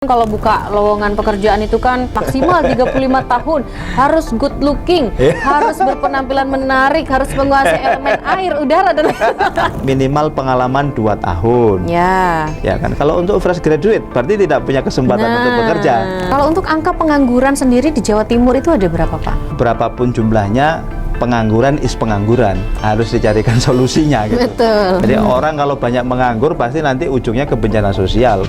Kalau buka lowongan pekerjaan itu kan maksimal 35 tahun, harus good looking, harus berpenampilan menarik, harus menguasai elemen air, udara, dan minimal pengalaman 2 tahun. Ya kan. Kalau untuk fresh graduate berarti tidak punya kesempatan untuk bekerja. Kalau untuk angka pengangguran sendiri di Jawa Timur itu ada berapa, Pak? Berapapun jumlahnya, pengangguran is pengangguran, harus dicarikan solusinya gitu. Betul. Jadi orang kalau banyak menganggur pasti nanti ujungnya ke bencana sosial.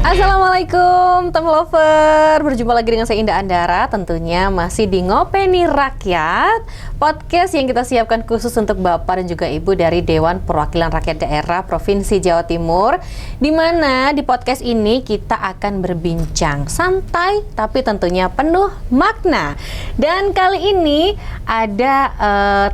Assalamualaikum teman lover, berjumpa lagi dengan saya Indah Andara, tentunya masih di Ngopeni Rakyat, podcast yang kita siapkan khusus untuk Bapak dan juga Ibu dari Dewan Perwakilan Rakyat Daerah Provinsi Jawa Timur, di mana di podcast ini kita akan berbincang santai tapi tentunya penuh makna. Dan kali ini ada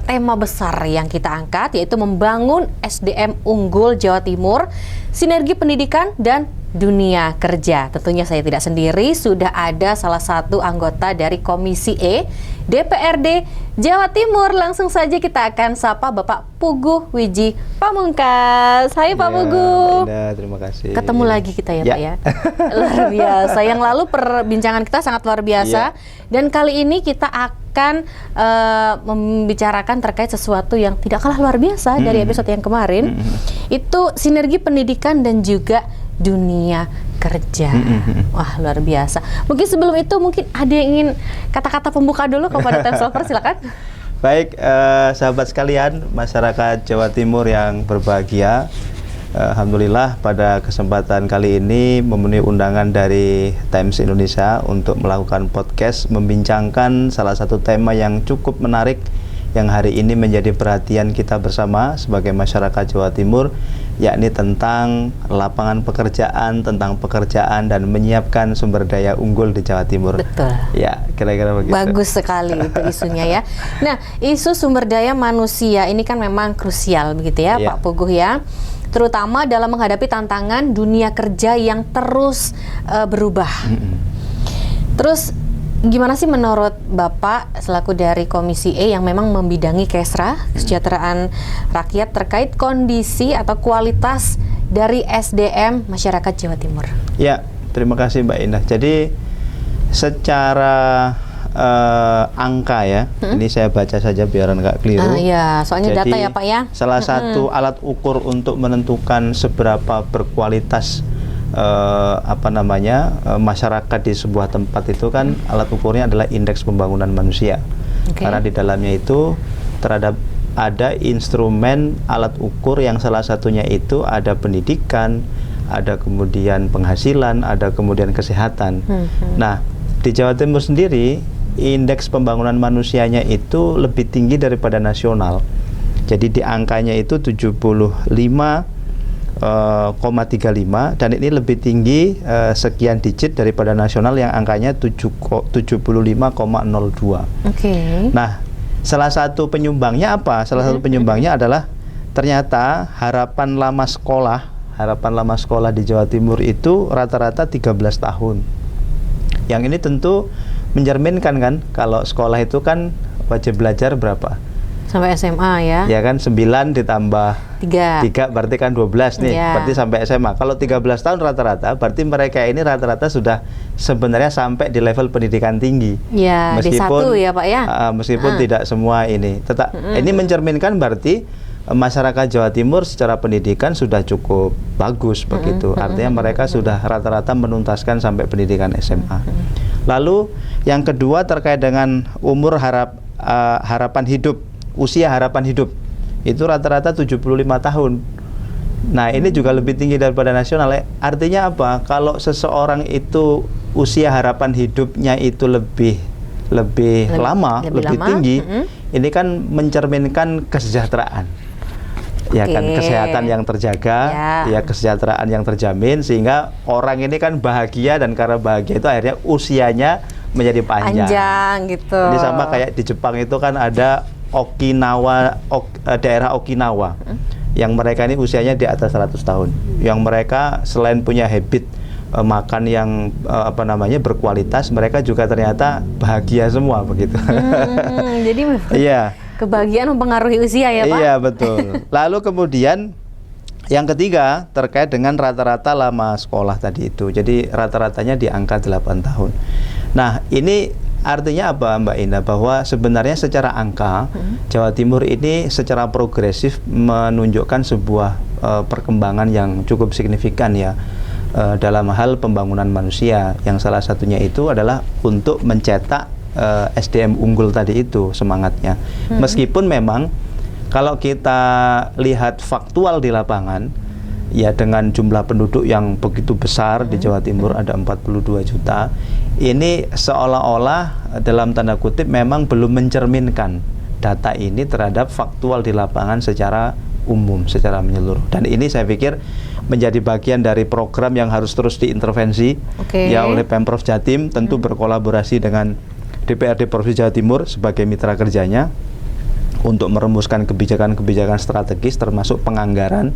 tema besar yang kita angkat, yaitu membangun SDM unggul Jawa Timur, sinergi pendidikan dan dunia kerja. Tentunya saya tidak sendiri, sudah ada salah satu anggota dari Komisi E DPRD Jawa Timur. Langsung saja kita akan sapa Bapak Puguh Wiji Pamungkas. Hai Pak Puguh. Terima kasih. Ketemu lagi kita ya Pak ya. Luar biasa. Yang lalu perbincangan kita sangat luar biasa. Dan kali ini kita akan membicarakan terkait sesuatu yang tidak kalah luar biasa dari episode yang kemarin. Itu sinergi pendidikan dan juga dunia kerja. Wah, luar biasa. Mungkin sebelum itu mungkin ada yang ingin kata-kata pembuka dulu kepada Times Lover, silakan. Baik, sahabat sekalian, masyarakat Jawa Timur yang berbahagia. Alhamdulillah pada kesempatan kali ini memenuhi undangan dari Times Indonesia untuk melakukan podcast membincangkan salah satu tema yang cukup menarik yang hari ini menjadi perhatian kita bersama sebagai masyarakat Jawa Timur, yakni tentang lapangan pekerjaan, tentang pekerjaan dan menyiapkan sumber daya unggul di Jawa Timur. Betul. Ya, kira-kira begitu. Bagus sekali itu isunya ya. Nah, isu sumber daya manusia ini kan memang krusial begitu ya, Pak Puguh ya. Terutama dalam menghadapi tantangan dunia kerja yang terus berubah. Terus gimana sih menurut Bapak selaku dari Komisi E yang memang membidangi Kesra, kesejahteraan rakyat, terkait kondisi atau kualitas dari SDM masyarakat Jawa Timur? Ya, terima kasih Mbak Indah. Jadi secara angka ya, ini saya baca saja biar nggak keliru. Ya, soalnya jadi, data ya Pak ya. Salah satu alat ukur untuk menentukan seberapa berkualitas masyarakat di sebuah tempat itu kan alat ukurnya adalah indeks pembangunan manusia. Karena di dalamnya itu ada instrumen alat ukur yang salah satunya itu ada pendidikan, ada kemudian penghasilan, ada kemudian kesehatan. Nah, di Jawa Timur sendiri indeks pembangunan manusianya itu lebih tinggi daripada nasional. Jadi di angkanya itu 75,35 dan ini lebih tinggi sekian digit daripada nasional yang angkanya 75,02. Nah, salah satu penyumbangnya apa? Salah satu penyumbangnya adalah ternyata harapan lama sekolah di Jawa Timur itu rata-rata 13 tahun. Yang ini tentu mencerminkan kan kalau sekolah itu kan wajib belajar berapa? Sampai SMA ya. Ya kan 9 ditambah 3 berarti kan 12 nih. Berarti sampai SMA. Kalau 13 tahun rata-rata berarti mereka ini rata-rata sudah sebenarnya sampai di level pendidikan tinggi. Ya, meskipun D1 ya Pak ya. Meskipun tidak semua ini. Ini mencerminkan berarti masyarakat Jawa Timur secara pendidikan sudah cukup bagus begitu. Artinya mereka sudah rata-rata menuntaskan sampai pendidikan SMA. Lalu yang kedua terkait dengan umur harapan hidup. Usia harapan hidup itu rata-rata 75 tahun. Nah, ini juga lebih tinggi daripada nasional. Artinya apa? Kalau seseorang itu usia harapan hidupnya itu lebih lama, lebih tinggi, ini kan mencerminkan kesejahteraan. Ya kan, kesehatan yang terjaga, ya kesejahteraan yang terjamin, sehingga orang ini kan bahagia, dan karena bahagia itu akhirnya usianya menjadi panjang gitu. Ini sama kayak di Jepang itu kan ada daerah Okinawa yang mereka ini usianya di atas 100 tahun. Yang mereka selain punya habit makan yang berkualitas, mereka juga ternyata bahagia semua begitu. Jadi kebahagiaan mempengaruhi usia ya Pak? Iya betul. Lalu kemudian Yang ketiga terkait dengan rata-rata lama sekolah tadi itu. Jadi rata-ratanya di angka 8 tahun. Nah, ini artinya apa Mbak Indah? Bahwa sebenarnya secara angka Jawa Timur ini secara progresif menunjukkan sebuah perkembangan yang cukup signifikan ya dalam hal pembangunan manusia. Yang salah satunya itu adalah untuk mencetak SDM unggul tadi itu semangatnya. Meskipun memang kalau kita lihat faktual di lapangan, ya dengan jumlah penduduk yang begitu besar di Jawa Timur ada 42 juta, ini seolah-olah dalam tanda kutip memang belum mencerminkan data ini terhadap faktual di lapangan secara umum, secara menyeluruh. Dan ini saya pikir menjadi bagian dari program yang harus terus diintervensi ya oleh Pemprov Jatim, tentu berkolaborasi dengan DPRD Provinsi Jawa Timur sebagai mitra kerjanya untuk merumuskan kebijakan-kebijakan strategis termasuk penganggaran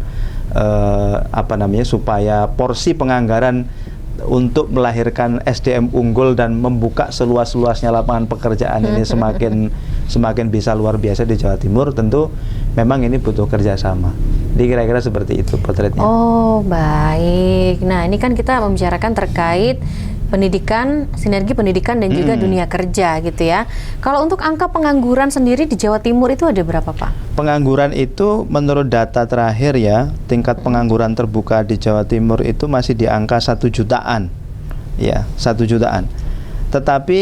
supaya porsi penganggaran untuk melahirkan SDM unggul dan membuka seluas-luasnya lapangan pekerjaan ini semakin bisa luar biasa di Jawa Timur. Tentu memang ini butuh kerjasama. Jadi kira-kira seperti itu potretnya. Oh baik. Nah ini kan kita membicarakan terkait pendidikan, sinergi pendidikan dan juga dunia kerja gitu ya. Kalau untuk angka pengangguran sendiri di Jawa Timur itu ada berapa Pak? Pengangguran itu menurut data terakhir ya, tingkat pengangguran terbuka di Jawa Timur itu masih di angka 1 jutaan. Ya, 1 jutaan. Tetapi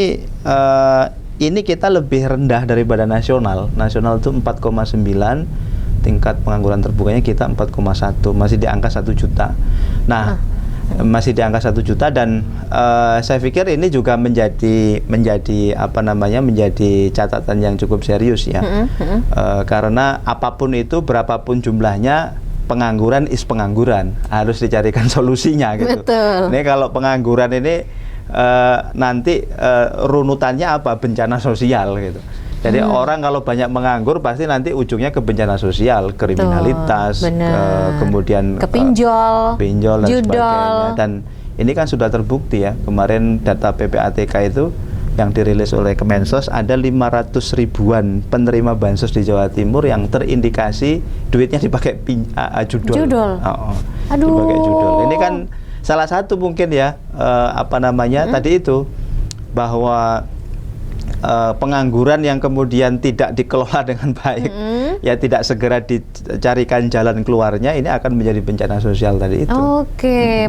ini kita lebih rendah daripada nasional. Nasional itu 4,9, tingkat pengangguran terbukanya kita 4,1, masih di angka 1 juta. Nah, masih di angka 1 juta dan saya pikir ini juga menjadi catatan yang cukup serius ya. Karena apapun itu, berapapun jumlahnya, pengangguran is pengangguran, harus dicarikan solusinya gitu. Betul. Ini kalau pengangguran ini nanti runutannya apa? Bencana sosial gitu. Jadi orang kalau banyak menganggur pasti nanti ujungnya ke bencana sosial, kriminalitas, kemudian pinjol dan sebagainya. Dan ini kan sudah terbukti ya, kemarin data PPATK itu yang dirilis oleh Kemensos ada 500 ribuan penerima bansos di Jawa Timur yang terindikasi duitnya dipakai judol. Dipakai judol. Ini kan salah satu mungkin ya tadi itu bahwa pengangguran yang kemudian tidak dikelola dengan baik, ya tidak segera dicarikan jalan keluarnya, ini akan menjadi bencana sosial tadi itu.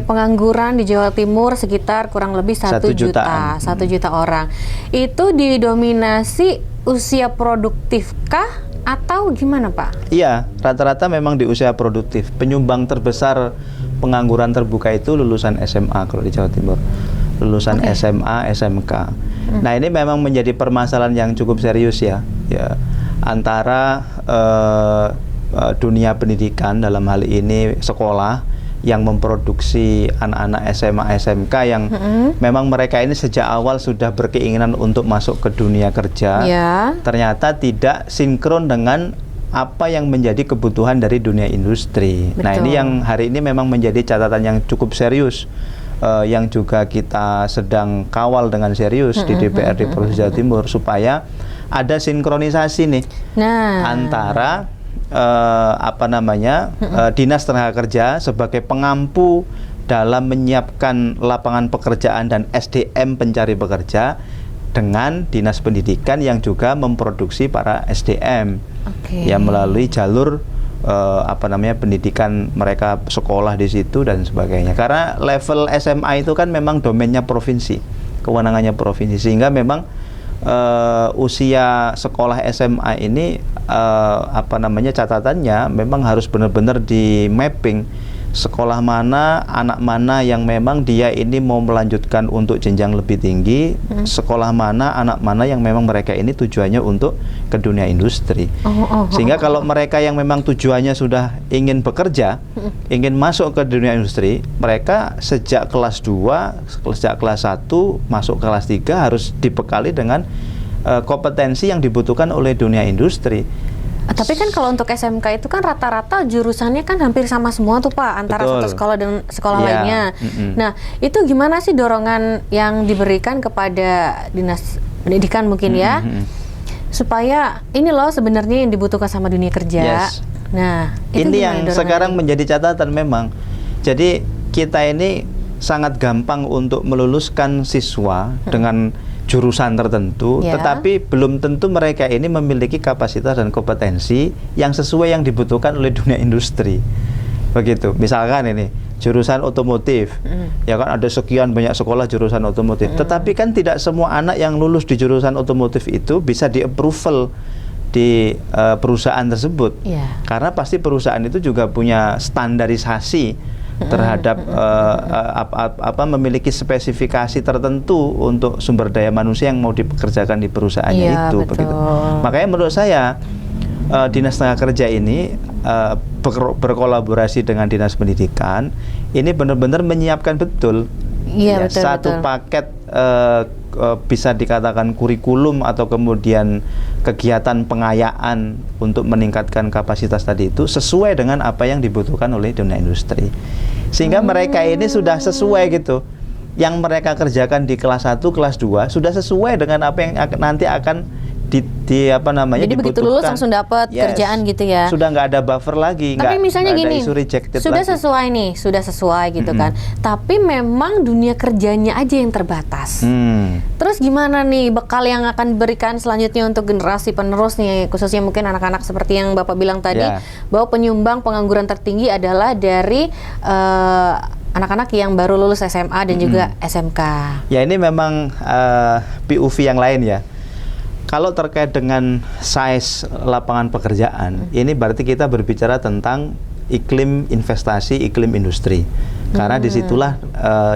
Pengangguran di Jawa Timur sekitar kurang lebih 1 juta, 1 juta orang. Itu didominasi usia produktifkah atau gimana Pak? Iya, rata-rata memang di usia produktif. Penyumbang terbesar pengangguran terbuka itu lulusan SMA kalau di Jawa Timur. Lulusan SMA, SMK. Nah ini memang menjadi permasalahan yang cukup serius ya antara dunia pendidikan, dalam hal ini sekolah yang memproduksi anak-anak SMA, SMK yang memang mereka ini sejak awal sudah berkeinginan untuk masuk ke dunia kerja, ternyata tidak sinkron dengan apa yang menjadi kebutuhan dari dunia industri. Nah ini yang hari ini memang menjadi catatan yang cukup serius, yang juga kita sedang kawal dengan serius di DPRD Provinsi Jawa Timur supaya ada sinkronisasi nih antara Dinas Tenaga Kerja sebagai pengampu dalam menyiapkan lapangan pekerjaan dan SDM pencari pekerja dengan Dinas Pendidikan yang juga memproduksi para SDM yang melalui jalur pendidikan mereka sekolah di situ dan sebagainya. Karena level SMA itu kan memang domainnya provinsi, kewenangannya provinsi, sehingga memang usia sekolah SMA ini catatannya memang harus benar-benar di mapping sekolah mana, anak mana yang memang dia ini mau melanjutkan untuk jenjang lebih tinggi, sekolah mana, anak mana yang memang mereka ini tujuannya untuk ke dunia industri. Sehingga kalau mereka yang memang tujuannya sudah ingin bekerja, ingin masuk ke dunia industri, mereka sejak kelas 2, sejak kelas 1 masuk kelas 3 harus dibekali dengan kompetensi yang dibutuhkan oleh dunia industri. Tapi kan kalau untuk SMK itu kan rata-rata jurusannya kan hampir sama semua tuh Pak, antara satu sekolah dan sekolah lainnya. Nah, itu gimana sih dorongan yang diberikan kepada Dinas Pendidikan mungkin ya, supaya ini loh sebenarnya yang dibutuhkan sama dunia kerja. Yes. Nah, itu Ini gimana yang dorongannya? sekarang menjadi catatan memang. Jadi kita ini sangat gampang untuk meluluskan siswa dengan jurusan tertentu, Ya. tetapi belum tentu mereka ini memiliki kapasitas dan kompetensi yang sesuai yang dibutuhkan oleh dunia industri. Begitu. Misalkan ini jurusan otomotif, ya kan ada sekian banyak sekolah jurusan otomotif. Tetapi kan tidak semua anak yang lulus di jurusan otomotif itu bisa di-approval di perusahaan tersebut. Iya. Karena pasti perusahaan itu juga punya standarisasi terhadap memiliki spesifikasi tertentu untuk sumber daya manusia yang mau dipekerjakan di perusahaannya Iya, itu. betul. Begitu. Makanya menurut saya Dinas Tenaga Kerja ini berkolaborasi dengan Dinas Pendidikan ini benar-benar menyiapkan betul Iya, betul, satu betul. paket bisa dikatakan kurikulum atau kemudian kegiatan pengayaan untuk meningkatkan kapasitas tadi itu sesuai dengan apa yang dibutuhkan oleh dunia industri. Sehingga mereka ini sudah sesuai gitu. Yang mereka kerjakan di kelas 1, kelas 2 sudah sesuai dengan apa yang nanti akan Jadi begitu lulus dibutuhkan. langsung dapat Yes. kerjaan gitu ya. Sudah nggak ada buffer lagi, Tapi misalnya nggak ada gini, isu rejected sudah lagi. sesuai nih, sudah sesuai gitu kan. Tapi memang dunia kerjanya aja yang terbatas. Terus gimana nih bekal yang akan diberikan selanjutnya untuk generasi penerus nih, khususnya mungkin anak-anak seperti yang Bapak bilang tadi, Ya. bahwa penyumbang pengangguran tertinggi adalah dari anak-anak yang baru lulus SMA dan juga SMK. Ya ini memang POV yang lain ya. Kalau terkait dengan size lapangan pekerjaan, ini berarti kita berbicara tentang iklim investasi, iklim industri. Karena disitulah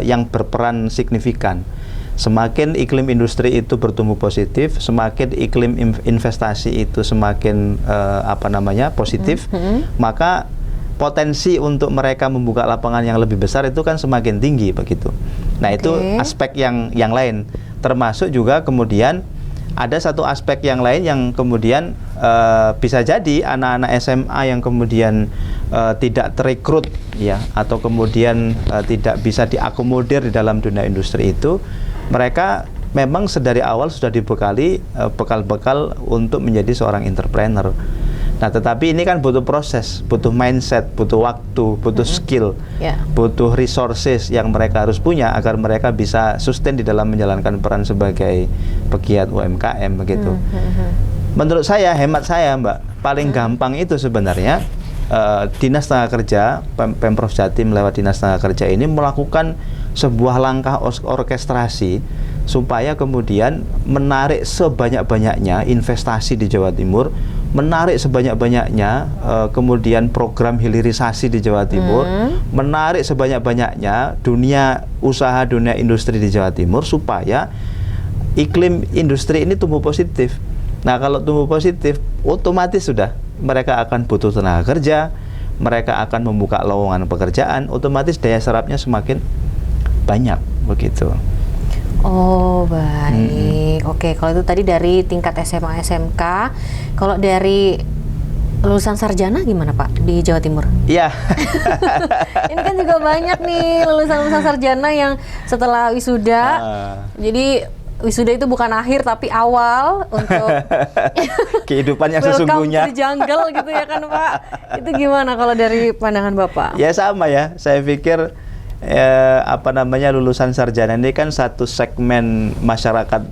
yang berperan signifikan. Semakin iklim industri itu bertumbuh positif, semakin iklim investasi itu semakin positif, maka potensi untuk mereka membuka lapangan yang lebih besar itu kan semakin tinggi begitu. Nah, itu aspek yang lain. Termasuk juga kemudian ada satu aspek yang lain yang kemudian bisa jadi anak-anak SMA yang kemudian tidak terekrut ya, atau kemudian tidak bisa diakomodir di dalam dunia industri itu, mereka memang sedari awal sudah dibekali bekal-bekal untuk menjadi seorang entrepreneur. Nah, tetapi ini kan butuh proses, butuh mindset, butuh waktu, butuh skill, butuh resources yang mereka harus punya agar mereka bisa sustain di dalam menjalankan peran sebagai pegiat UMKM begitu. Menurut saya, hemat saya Mbak, paling gampang itu sebenarnya Dinas Tenaga Kerja, Pemprov Jatim lewat Dinas Tenaga Kerja ini melakukan sebuah langkah orkestrasi supaya kemudian menarik sebanyak-banyaknya investasi di Jawa Timur, menarik sebanyak-banyaknya kemudian program hilirisasi di Jawa Timur, menarik sebanyak-banyaknya dunia usaha, dunia industri di Jawa Timur supaya iklim industri ini tumbuh positif. Nah, kalau tumbuh positif, otomatis sudah mereka akan butuh tenaga kerja, mereka akan membuka lowongan pekerjaan, otomatis daya serapnya semakin banyak begitu. Oh, baik. Oke, kalau itu tadi dari tingkat SMA SMK. Kalau dari lulusan sarjana gimana Pak di Jawa Timur? Iya. Ini kan juga banyak nih lulusan sarjana yang setelah wisuda. Jadi wisuda itu bukan akhir tapi awal untuk kehidupan yang welcome sesungguhnya. to the jungle gitu ya kan Pak. Itu gimana kalau dari pandangan Bapak? Ya sama ya. Saya pikir lulusan sarjana ini kan satu segmen masyarakat,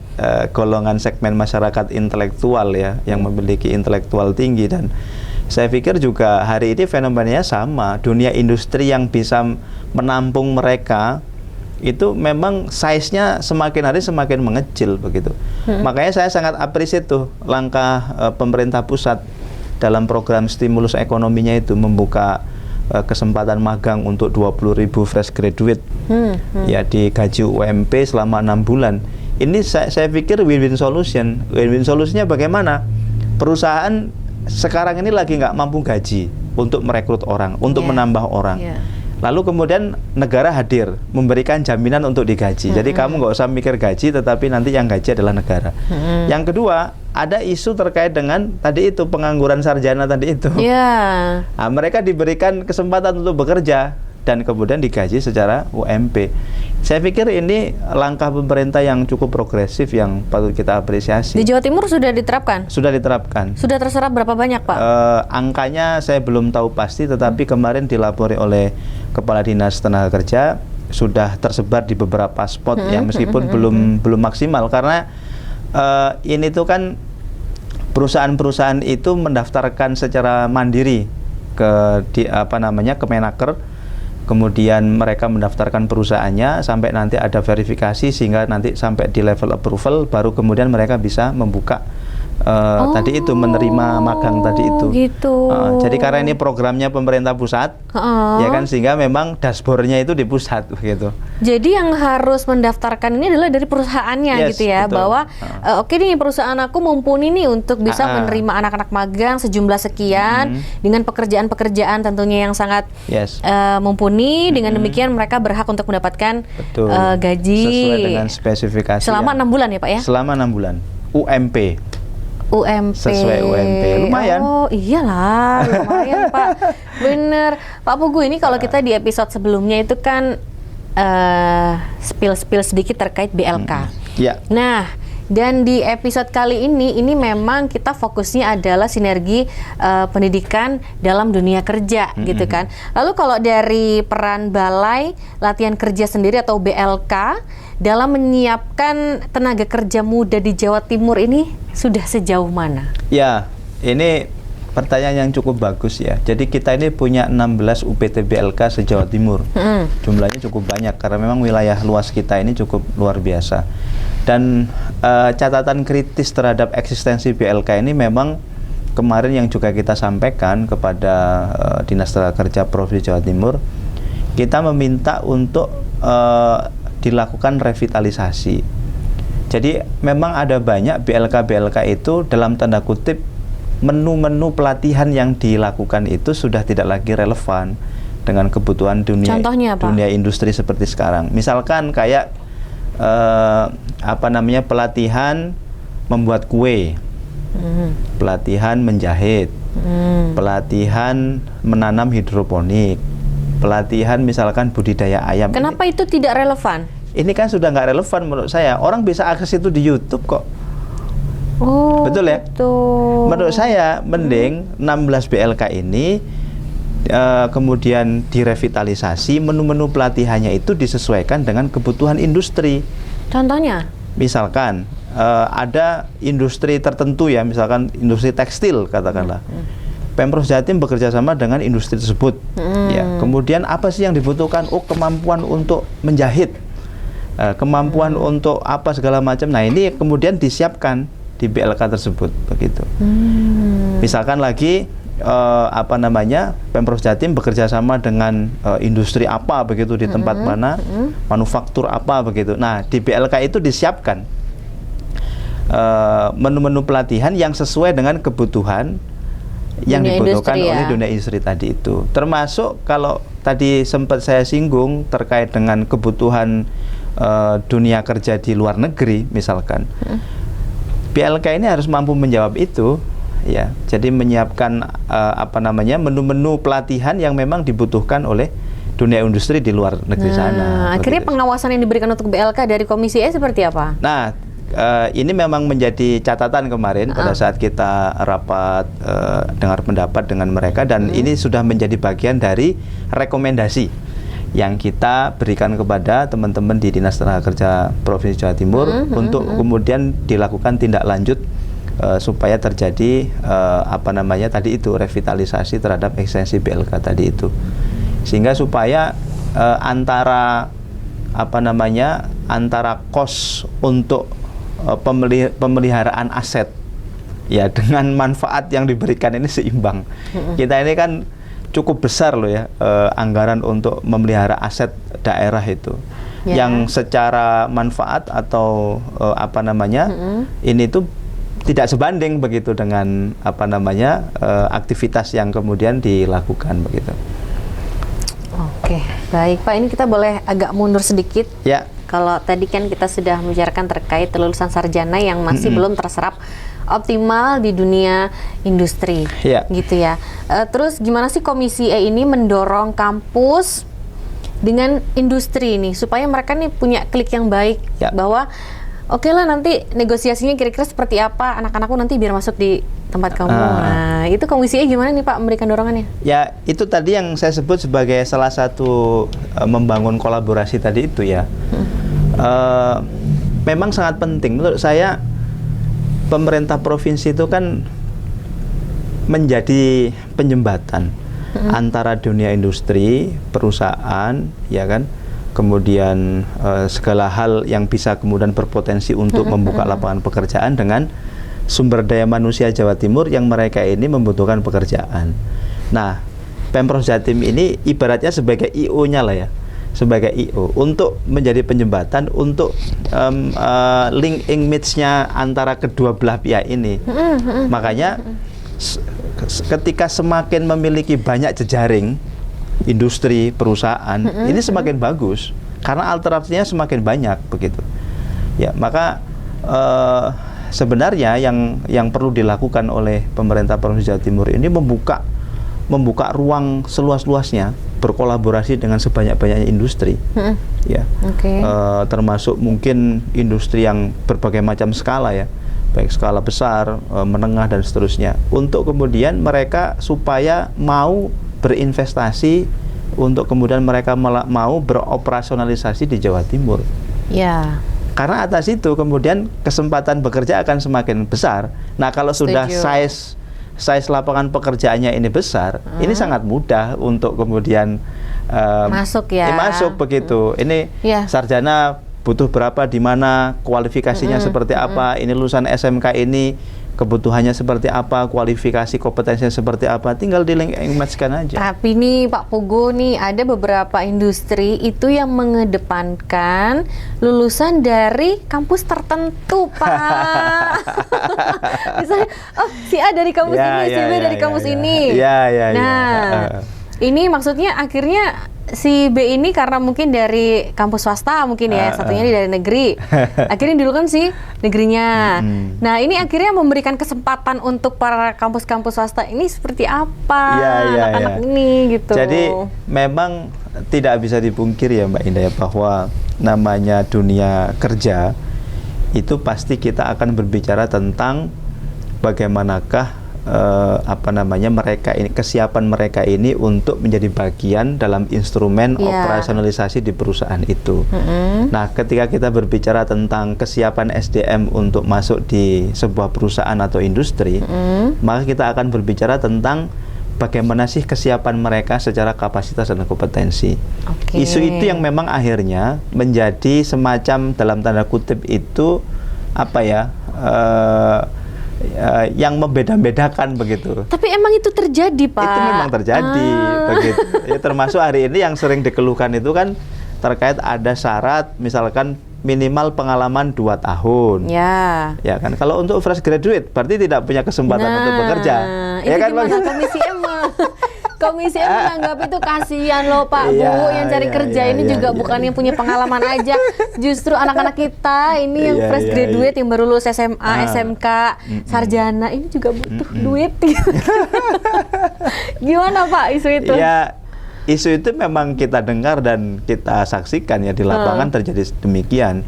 golongan segmen masyarakat intelektual ya, yang memiliki intelektual tinggi, dan saya pikir juga hari ini fenomenanya sama. Dunia industri yang bisa menampung mereka itu memang size-nya semakin hari semakin mengecil begitu. Makanya saya sangat appreciate tuh langkah pemerintah pusat dalam program stimulus ekonominya itu membuka kesempatan magang untuk 20.000 fresh graduate ya digaji UMP selama 6 bulan. Ini saya pikir win-win solution. Win-win solusinya bagaimana? Perusahaan sekarang ini lagi nggak mampu gaji untuk merekrut orang, untuk menambah orang. Lalu kemudian negara hadir memberikan jaminan untuk digaji. Jadi kamu nggak usah mikir gaji, tetapi nanti yang gaji adalah negara. Yang kedua, ada isu terkait dengan tadi itu pengangguran sarjana tadi itu. Nah, mereka diberikan kesempatan untuk bekerja dan kemudian digaji secara UMP. Saya pikir ini langkah pemerintah yang cukup progresif yang patut kita apresiasi. Di Jawa Timur sudah diterapkan? Sudah diterapkan. Sudah terserap berapa banyak, Pak? Angkanya saya belum tahu pasti, tetapi kemarin dilapori oleh Kepala Dinas Tenaga Kerja sudah tersebar di beberapa spot yang meskipun belum maksimal karena ini tuh kan perusahaan-perusahaan itu mendaftarkan secara mandiri ke Kemenaker. Kemudian mereka mendaftarkan perusahaannya sampai nanti ada verifikasi sehingga nanti sampai di level approval baru kemudian mereka bisa membuka tadi itu menerima magang tadi itu. Gitu. Jadi karena ini programnya pemerintah pusat, ya kan sehingga memang dashboardnya itu di pusat gitu. Jadi yang harus mendaftarkan ini adalah dari perusahaannya gitu ya, betul. bahwa oke nih perusahaan aku mumpuni nih untuk bisa menerima anak-anak magang sejumlah sekian dengan pekerjaan-pekerjaan tentunya yang sangat mumpuni. Dengan demikian mereka berhak untuk mendapatkan gaji sesuai dengan spesifikasi selama 6 bulan ya Pak ya? Selama 6 bulan UMP. Sesuai UMP, lumayan. Oh iyalah, lumayan Pak. Bener, Pak Pugu, ini kalau kita di episode sebelumnya itu kan spill sedikit terkait BLK. Ya. Nah, dan di episode kali ini memang kita fokusnya adalah sinergi pendidikan dalam dunia kerja gitu kan. Lalu kalau dari peran Balai Latihan Kerja sendiri atau BLK dalam menyiapkan tenaga kerja muda di Jawa Timur ini sudah sejauh mana? Ya, ini pertanyaan yang cukup bagus ya. Jadi kita ini punya 16 UPT BLK se-Jawa Timur. Jumlahnya cukup banyak karena memang wilayah luas kita ini cukup luar biasa. Dan catatan kritis terhadap eksistensi BLK ini memang kemarin yang juga kita sampaikan kepada Dinas Tenaga Kerja Provinsi Jawa Timur, kita meminta untuk dilakukan revitalisasi. Jadi memang ada banyak BLK itu dalam tanda kutip menu-menu pelatihan yang dilakukan itu sudah tidak lagi relevan dengan kebutuhan dunia industri seperti sekarang. Misalkan kayak pelatihan membuat kue, pelatihan menjahit, pelatihan menanam hidroponik, pelatihan misalkan budidaya ayam. Kenapa itu tidak relevan? Ini kan sudah nggak relevan menurut saya. Orang bisa akses itu di YouTube kok. Oh, betul ya? Betul. Menurut saya mending 16 BLK ini kemudian direvitalisasi, menu-menu pelatihannya itu disesuaikan dengan kebutuhan industri. Contohnya? Misalkan ada industri tertentu ya, misalkan industri tekstil katakanlah. Pemprov Jatim bekerja sama dengan industri tersebut. Ya, kemudian apa sih yang dibutuhkan? Oh, kemampuan untuk menjahit, kemampuan untuk apa segala macam. Nah, ini kemudian disiapkan di BLK tersebut begitu. Misalkan lagi Pemprov Jatim bekerja sama dengan industri apa begitu di tempat mana, manufaktur apa begitu. Nah, di BLK itu disiapkan menu-menu pelatihan yang sesuai dengan kebutuhan yang dibutuhkan oleh dunia industri tadi itu. Termasuk kalau tadi sempat saya singgung terkait dengan kebutuhan dunia kerja di luar negeri misalkan. BLK ini harus mampu menjawab itu, ya. Jadi menyiapkan menu-menu pelatihan yang memang dibutuhkan oleh dunia industri di luar negeri sana. Akhirnya pengawasan yang diberikan untuk BLK dari Komisi E seperti apa? Nah, ini memang menjadi catatan kemarin pada saat kita rapat dengar pendapat dengan mereka, dan ini sudah menjadi bagian dari rekomendasi yang kita berikan kepada teman-teman di Dinas Tenaga Kerja Provinsi Jawa Timur untuk kemudian dilakukan tindak lanjut supaya terjadi tadi itu revitalisasi terhadap ekstensi BLK tadi itu, sehingga supaya antara kos untuk pemeliharaan aset ya dengan manfaat yang diberikan ini seimbang. Kita ini kan cukup besar loh ya anggaran untuk memelihara aset daerah itu, yang secara manfaat atau ini tuh tidak sebanding begitu dengan aktivitas yang kemudian dilakukan begitu. Oke, baik Pak, ini kita boleh agak mundur sedikit. Ya. Kalau tadi kan kita sudah membicarakan terkait lulusan sarjana yang masih belum terserap optimal di dunia industri, gitu ya. Terus gimana sih Komisi E ini mendorong kampus dengan industri ini supaya mereka nih punya klik yang baik bahwa oke lah nanti negosiasinya kira-kira seperti apa, anak-anakku nanti biar masuk di tempat kamu. Nah, itu komisinya gimana nih Pak memberikan dorongannya? Ya, itu tadi yang saya sebut sebagai salah satu membangun kolaborasi tadi itu ya. Memang sangat penting menurut saya. Pemerintah provinsi itu kan menjadi penyembatan antara dunia industri, perusahaan, ya kan, kemudian segala hal yang bisa kemudian berpotensi untuk membuka lapangan pekerjaan dengan sumber daya manusia Jawa Timur yang mereka ini membutuhkan pekerjaan. Nah, Pemprov Jatim ini ibaratnya sebagai IO-nya lah ya, sebagai IO untuk menjadi penyembatan untuk link image-nya antara kedua belah pihak ini. Makanya ketika semakin memiliki banyak jejaring industri, perusahaan, ini semakin bagus karena alternatifnya semakin banyak begitu. Ya, maka sebenarnya yang perlu dilakukan oleh pemerintah Provinsi Jawa Timur ini membuka ruang seluas-luasnya, berkolaborasi dengan sebanyak-banyaknya industri, ya, termasuk mungkin industri yang berbagai macam skala ya, baik skala besar, menengah dan seterusnya, untuk kemudian mereka supaya mau berinvestasi, untuk kemudian mereka mau beroperasionalisasi di Jawa Timur. Ya. Karena atas itu kemudian kesempatan bekerja akan semakin besar. Nah, kalau sudah size lapangan pekerjaannya ini besar, ini sangat mudah untuk kemudian masuk ya. Masuk begitu. Ini sarjana butuh berapa, di mana, kualifikasinya seperti apa, ini lulusan SMK ini kebutuhannya seperti apa, kualifikasi kompetensinya seperti apa, tinggal di link match-kan aja. Tapi nih Pak Pugu nih, ada beberapa industri itu yang mengedepankan lulusan dari kampus tertentu, Pak. Misalnya, oh si A dari kampus ini, si B dari kampus ini. Nah, ini maksudnya akhirnya si B ini karena mungkin dari kampus swasta mungkin ya, satunya dari negeri, akhirnya dulu kan si negerinya. Nah, ini akhirnya memberikan kesempatan untuk para kampus-kampus swasta ini seperti apa anak-anak ini gitu. Jadi memang tidak bisa dipungkiri ya Mbak Indah ya, bahwa namanya dunia kerja itu pasti kita akan berbicara tentang bagaimanakah mereka ini, kesiapan mereka ini untuk menjadi bagian dalam instrumen operasionalisasi di perusahaan itu. Nah, ketika kita berbicara tentang kesiapan SDM untuk masuk di sebuah perusahaan atau industri, maka kita akan berbicara tentang bagaimana sih kesiapan mereka secara kapasitas dan kompetensi. Isu itu yang memang akhirnya menjadi semacam dalam tanda kutip itu yang membeda-bedakan begitu. Tapi emang itu terjadi, Pak? Itu memang terjadi, begitu. Ya, termasuk hari ini yang sering dikeluhkan itu kan terkait ada syarat, misalkan minimal pengalaman 2 tahun. Ya kan, kalau untuk fresh graduate berarti tidak punya kesempatan untuk bekerja. Ya kan, Komisi M menganggap itu kasihan loh Pak Bu, yang cari kerja ini juga bukan yang punya pengalaman aja, justru anak-anak kita ini yang fresh graduate, yang baru lulus SMA, SMK, sarjana ini juga butuh duit. Gimana Pak isu itu? Ya, isu itu memang kita dengar dan kita saksikan ya di lapangan terjadi demikian.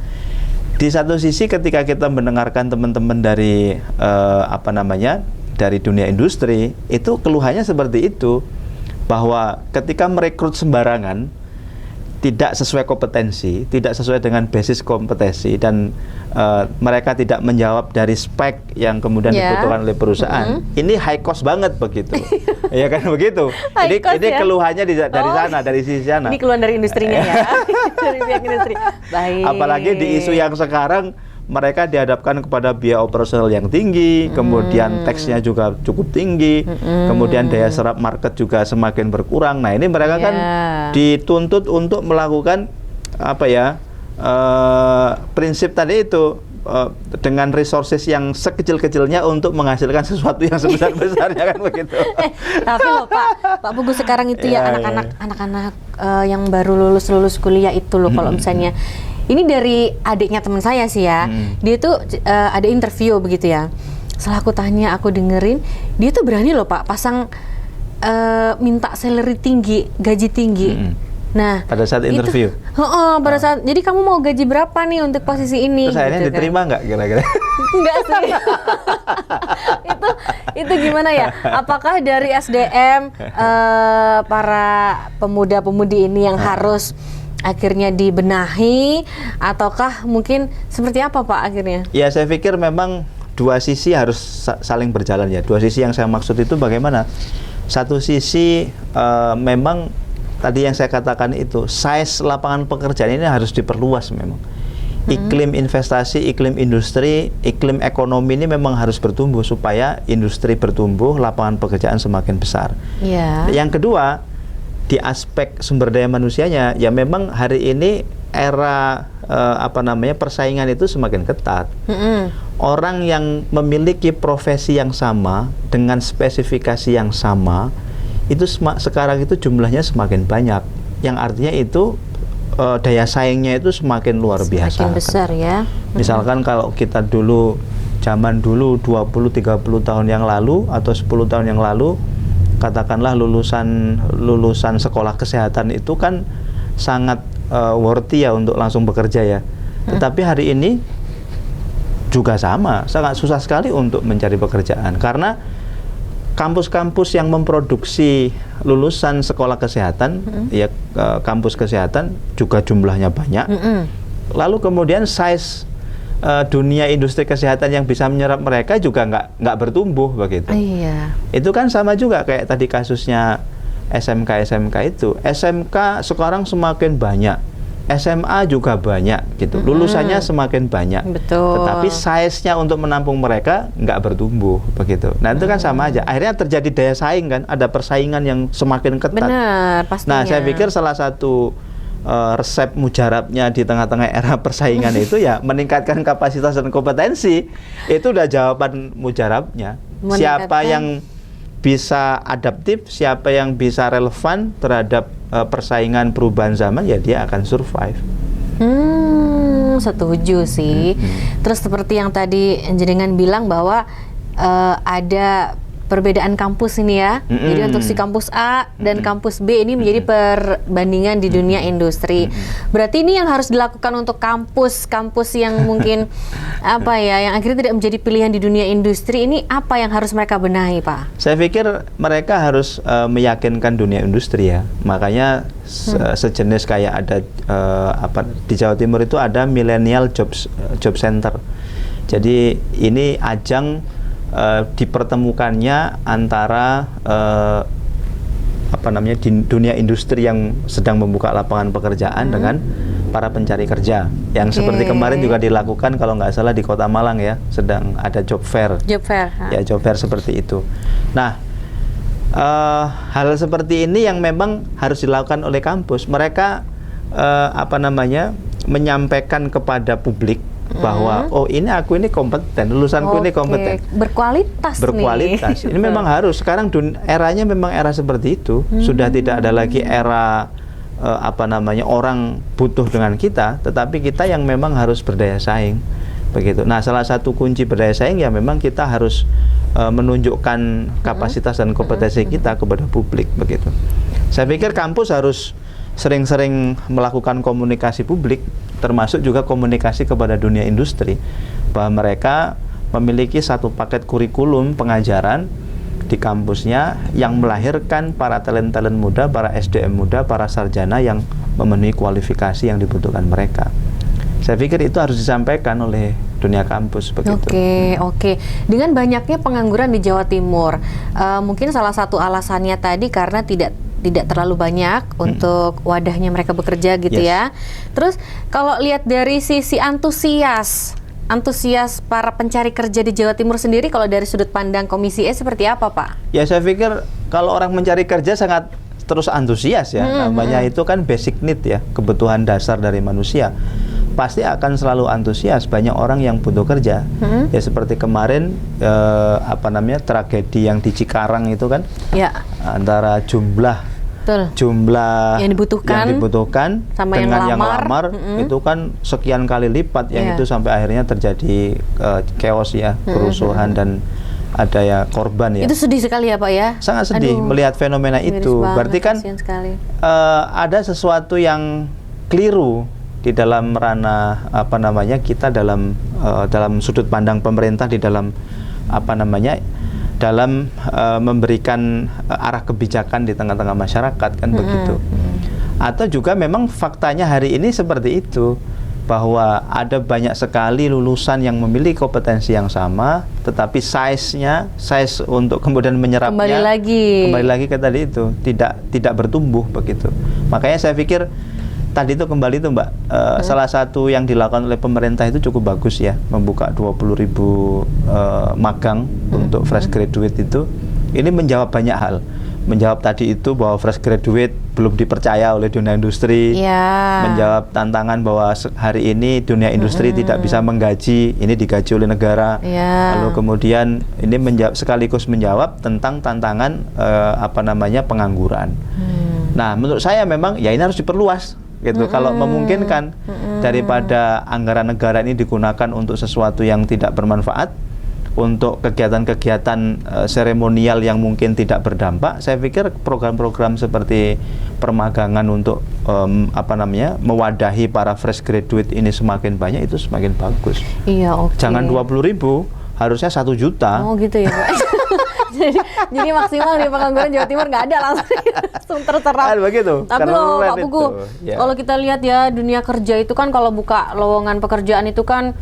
Di satu sisi ketika kita mendengarkan teman-teman dari dari dunia industri, itu keluhannya seperti itu, bahwa ketika merekrut sembarangan, tidak sesuai kompetensi, tidak sesuai dengan basis kompetensi, dan mereka tidak menjawab dari spek yang kemudian dibutuhkan oleh perusahaan, ini high cost banget begitu. Ya kan begitu. Ini keluhannya dari sana, dari sisi sana. Ini keluhan dari industrinya ya, dari pihak industri. Baik. Apalagi di isu yang sekarang, mereka dihadapkan kepada biaya operasional yang tinggi, kemudian tax-nya juga cukup tinggi, kemudian daya serap market juga semakin berkurang. Nah, ini mereka kan dituntut untuk melakukan prinsip tadi itu, dengan resources yang sekecil-kecilnya untuk menghasilkan sesuatu yang sebesar-besarnya, kan begitu. Tapi loh Pak Pugu sekarang itu anak-anak yang baru lulus kuliah itu loh, kalau misalnya ini dari adiknya teman saya sih ya, dia tuh ada interview begitu ya. Setelah aku tanya, aku dengerin, dia tuh berani loh Pak pasang minta salary tinggi, gaji tinggi. Nah, pada saat interview. Pada saat, jadi kamu mau gaji berapa nih untuk posisi ini? Terus akhirnya gitu diterima nggak kira-kira? Enggak sih. itu gimana ya? Apakah dari SDM para pemuda-pemudi ini yang harus akhirnya dibenahi, ataukah mungkin seperti apa Pak akhirnya? Ya, saya pikir memang dua sisi harus saling berjalan ya. Dua sisi yang saya maksud itu bagaimana? Satu sisi memang tadi yang saya katakan itu, size lapangan pekerjaan ini harus diperluas memang. Iklim investasi, iklim industri, iklim ekonomi ini memang harus bertumbuh supaya industri bertumbuh, lapangan pekerjaan semakin besar. Yang kedua, di aspek sumber daya manusianya, ya memang hari ini era persaingan itu semakin ketat. Orang yang memiliki profesi yang sama dengan spesifikasi yang sama itu sekarang itu jumlahnya semakin banyak, yang artinya itu daya saingnya itu semakin luar biasa. Semakin besar ya. Misalkan kalau kita zaman dulu 20-30 tahun yang lalu atau 10 tahun yang lalu, katakanlah lulusan sekolah kesehatan itu kan sangat worthy ya untuk langsung bekerja ya. Tetapi hari ini juga sama, sangat susah sekali untuk mencari pekerjaan karena kampus-kampus yang memproduksi lulusan sekolah kesehatan, ya kampus kesehatan juga jumlahnya banyak. Lalu kemudian size dunia industri kesehatan yang bisa menyerap mereka juga nggak bertumbuh begitu. Itu kan sama juga kayak tadi kasusnya SMK itu. SMK sekarang semakin banyak, SMA juga banyak gitu. Lulusannya semakin banyak. Betul. Tetapi size-nya untuk menampung mereka nggak bertumbuh begitu. Nah itu kan sama aja. Akhirnya terjadi daya saing kan, ada persaingan yang semakin ketat. Benar, pastinya. Nah saya pikir salah satu resep mujarabnya di tengah-tengah era persaingan itu ya meningkatkan kapasitas dan kompetensi. Itu udah jawaban mujarabnya. Siapa yang bisa adaptif, siapa yang bisa relevan terhadap persaingan perubahan zaman, ya dia akan survive. Setuju sih. Terus seperti yang tadi jenengan bilang bahwa ada perbedaan kampus ini ya. Jadi untuk si kampus A dan kampus B ini menjadi perbandingan di dunia industri. Berarti ini yang harus dilakukan untuk kampus-kampus yang mungkin yang akhirnya tidak menjadi pilihan di dunia industri, ini apa yang harus mereka benahi, Pak? Saya pikir mereka harus meyakinkan dunia industri ya. Makanya sejenis kayak ada di Jawa Timur itu ada Millennial Job Center. Jadi ini ajang dipertemukannya antara di dunia industri yang sedang membuka lapangan pekerjaan dengan para pencari kerja. Yang seperti kemarin juga dilakukan kalau nggak salah di Kota Malang ya, sedang ada job fair. Ya, job fair seperti itu. Nah, hal seperti ini yang memang harus dilakukan oleh kampus. Mereka menyampaikan kepada publik bahwa aku ini kompeten, lulusanku ini kompeten, berkualitas. Ini memang harus. Sekarang eranya memang era seperti itu. Sudah tidak ada lagi era orang butuh dengan kita, tetapi kita yang memang harus berdaya saing begitu. Nah, salah satu kunci berdaya saing ya memang kita harus menunjukkan kapasitas dan kompetensi kita kepada publik begitu. Saya pikir kampus harus sering-sering melakukan komunikasi publik, termasuk juga komunikasi kepada dunia industri, bahwa mereka memiliki satu paket kurikulum pengajaran di kampusnya yang melahirkan para talent-talent muda, para SDM muda, para sarjana yang memenuhi kualifikasi yang dibutuhkan mereka. Saya pikir itu harus disampaikan oleh dunia kampus begitu. Oke. Dengan banyaknya pengangguran di Jawa Timur, mungkin salah satu alasannya tadi karena tidak terlalu banyak untuk wadahnya mereka bekerja gitu ya. Terus kalau lihat dari sisi antusias para pencari kerja di Jawa Timur sendiri, kalau dari sudut pandang Komisi E seperti apa, Pak? Ya, saya pikir kalau orang mencari kerja sangat terus antusias ya. Namanya itu kan basic need ya, kebutuhan dasar dari manusia. Pasti akan selalu antusias. Banyak orang yang butuh kerja. Ya seperti kemarin tragedi yang di Cikarang itu kan. Antara jumlah yang dibutuhkan sama dengan yang lamar itu kan sekian kali lipat yang itu sampai akhirnya terjadi chaos ya, kerusuhan dan ada ya korban ya. Itu sedih sekali ya Pak ya? Sangat sedih Aduh, melihat fenomena miris itu. banget, Berarti kan kasihan sekali. ada sesuatu yang keliru di dalam ranah apa namanya kita dalam sudut pandang pemerintah di dalam apa namanya dalam memberikan arah kebijakan di tengah-tengah masyarakat kan begitu. Atau juga memang faktanya hari ini seperti itu, bahwa ada banyak sekali lulusan yang memiliki kompetensi yang sama, tetapi size untuk kemudian menyerapnya kembali lagi ke tadi itu tidak bertumbuh begitu. Makanya saya pikir tadi itu kembali itu Mbak, salah satu yang dilakukan oleh pemerintah itu cukup bagus ya, membuka 20.000 magang untuk fresh graduate itu. Ini menjawab banyak hal. Menjawab tadi itu bahwa fresh graduate belum dipercaya oleh dunia industri, menjawab tantangan bahwa hari ini dunia industri tidak bisa menggaji, ini digaji oleh negara, lalu kemudian ini sekaligus menjawab tentang tantangan apa namanya pengangguran. Nah menurut saya memang ya ini harus diperluas gitu, kalau memungkinkan, daripada anggaran negara ini digunakan untuk sesuatu yang tidak bermanfaat, untuk kegiatan-kegiatan seremonial yang mungkin tidak berdampak. Saya pikir program-program seperti permagangan untuk apa namanya mewadahi para fresh graduate ini semakin banyak, itu semakin bagus. Iya, oke. Jangan 20.000, harusnya 1 juta. Oh gitu ya Pak. jadi maksimal di pengangguran Jawa Timur nggak ada langsung terserap. Begitu. Tapi loh Pak Pugu, kalau kita lihat ya dunia kerja itu kan kalau buka lowongan pekerjaan itu kan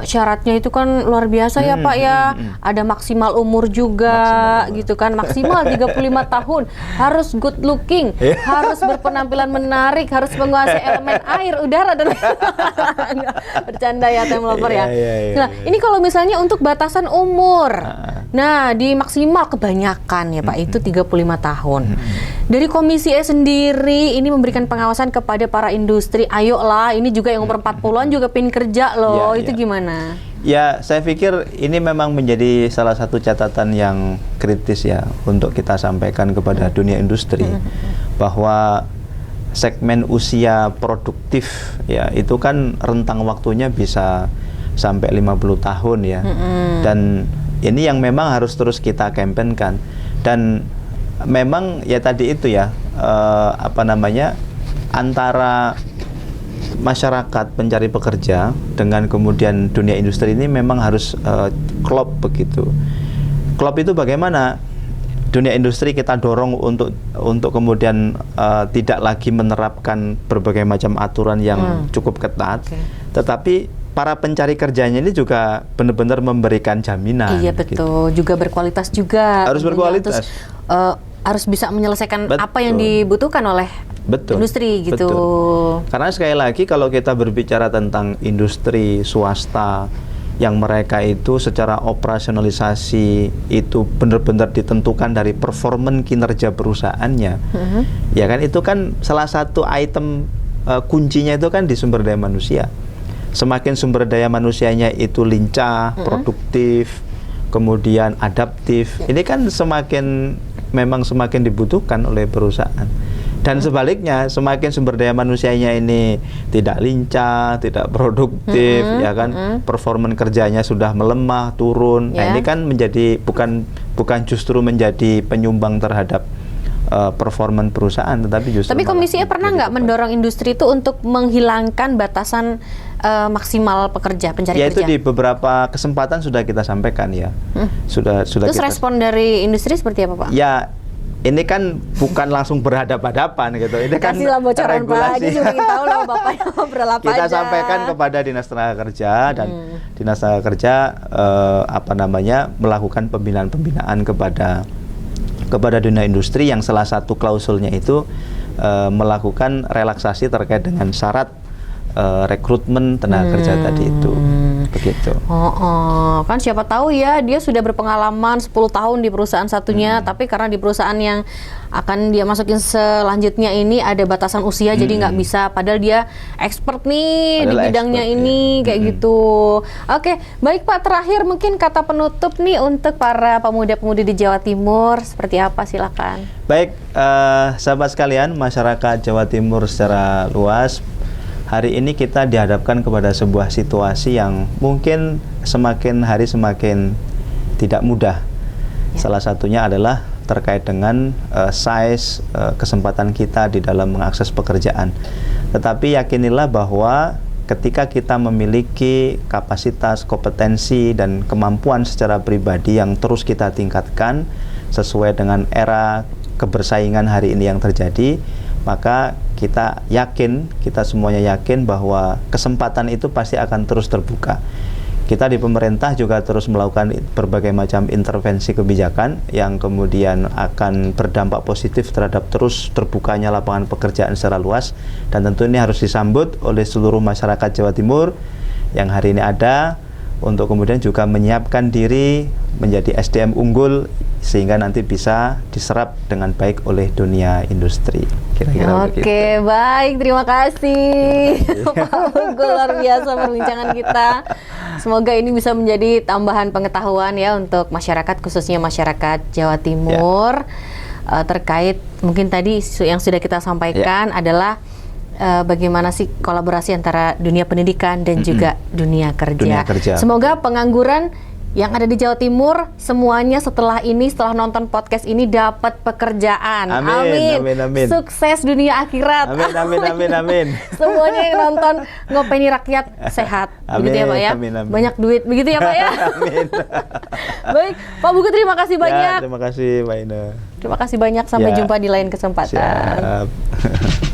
syaratnya itu kan luar biasa ya Pak ya. Ada maksimal umur juga gitu kan. Maksimal 35 tahun, harus good looking, harus berpenampilan menarik, harus menguasai elemen air, udara dan bercanda ya time lover ya. Nah, ini kalau misalnya untuk batasan umur. Nah, di maksimal kebanyakan ya Pak itu 35 tahun. Dari Komisi E sendiri ini memberikan pengawasan kepada para industri. Ayolah, ini juga yang umur 40-an juga pengen kerja loh. Itu gimana? Ya, saya pikir ini memang menjadi salah satu catatan yang kritis ya untuk kita sampaikan kepada dunia industri, bahwa segmen usia produktif ya itu kan rentang waktunya bisa sampai 50 tahun ya. Dan ini yang memang harus terus kita kampanyekan. Dan memang ya tadi itu ya apa namanya antara masyarakat pencari pekerja dengan kemudian dunia industri ini memang harus klop begitu. Klop itu bagaimana? Dunia industri kita dorong untuk kemudian tidak lagi menerapkan berbagai macam aturan yang cukup ketat, tetapi para pencari kerjanya ini juga benar-benar memberikan jaminan. Iya betul, gitu. Juga berkualitas juga. Harus berkualitas. Terus, harus bisa menyelesaikan apa yang dibutuhkan oleh industri gitu. Karena sekali lagi kalau kita berbicara tentang industri swasta yang mereka itu secara operasionalisasi itu benar-benar ditentukan dari performan kinerja perusahaannya, ya kan, itu kan salah satu item kuncinya itu kan di sumber daya manusia. Semakin sumber daya manusianya itu lincah, produktif, kemudian adaptif, ini kan memang semakin dibutuhkan oleh perusahaan. Dan sebaliknya, semakin sumber daya manusianya ini tidak lincah, tidak produktif, ya kan, performan kerjanya sudah melemah, turun. Nah, ini kan menjadi bukan justru menjadi penyumbang terhadap performan perusahaan, tetapi justru. Tapi Komisi E pernah nggak mendorong industri itu untuk menghilangkan batasan maksimal pencari kerja? Ya, itu di beberapa kesempatan sudah kita sampaikan ya. Sudah. Terus respon dari industri seperti apa Pak? Ya, ini kan bukan langsung berhadapan-hadapan gitu. Ini kan kasihlah bocoran Pak, ini juga ingin tahu lah Bapak yang ngobrol apa kita aja. sampaikan kepada Dinas Tenaga Kerja, dan Dinas Tenaga Kerja melakukan pembinaan kepada dunia industri yang salah satu klausulnya itu melakukan relaksasi terkait dengan syarat rekrutmen tenaga kerja tadi itu. Begitu. Kan siapa tahu ya dia sudah berpengalaman 10 tahun di perusahaan satunya, tapi karena di perusahaan yang akan dia masukin selanjutnya ini ada batasan usia, jadi nggak bisa, padahal dia expert nih di bidangnya ini, kayak gitu. Oke, baik Pak, terakhir mungkin kata penutup nih untuk para pemuda-pemudi di Jawa Timur seperti apa, silakan. Baik, sahabat sekalian, masyarakat Jawa Timur secara luas, hari ini kita dihadapkan kepada sebuah situasi yang mungkin semakin hari semakin tidak mudah. Salah satunya adalah terkait dengan size kesempatan kita di dalam mengakses pekerjaan. Tetapi yakinilah bahwa ketika kita memiliki kapasitas, kompetensi, dan kemampuan secara pribadi yang terus kita tingkatkan sesuai dengan era kebersaingan hari ini yang terjadi, maka kita yakin, kita semuanya yakin bahwa kesempatan itu pasti akan terus terbuka. Kita di pemerintah juga terus melakukan berbagai macam intervensi kebijakan yang kemudian akan berdampak positif terhadap terus terbukanya lapangan pekerjaan secara luas, dan tentu ini harus disambut oleh seluruh masyarakat Jawa Timur yang hari ini ada untuk kemudian juga menyiapkan diri menjadi SDM unggul sehingga nanti bisa diserap dengan baik oleh dunia industri. Kira-kira begitu. Oke, baik, terima kasih Pak Unggul, luar biasa perbincangan kita. Semoga ini bisa menjadi tambahan pengetahuan ya untuk masyarakat, khususnya masyarakat Jawa Timur, terkait mungkin tadi yang sudah kita sampaikan adalah bagaimana sih kolaborasi antara dunia pendidikan dan juga dunia kerja. Semoga pengangguran yang ada di Jawa Timur semuanya setelah nonton podcast ini dapat pekerjaan. Amin. Sukses dunia akhirat. Amin. Semuanya yang nonton Ngopeni Rakyat sehat. Begitu ya Pak ya. Amin. Banyak duit begitu ya Pak ya. Amin. Baik, Pak Buku terima kasih banyak. Terima kasih Mbak Ina. Terima kasih banyak, sampai jumpa di lain kesempatan. Siap.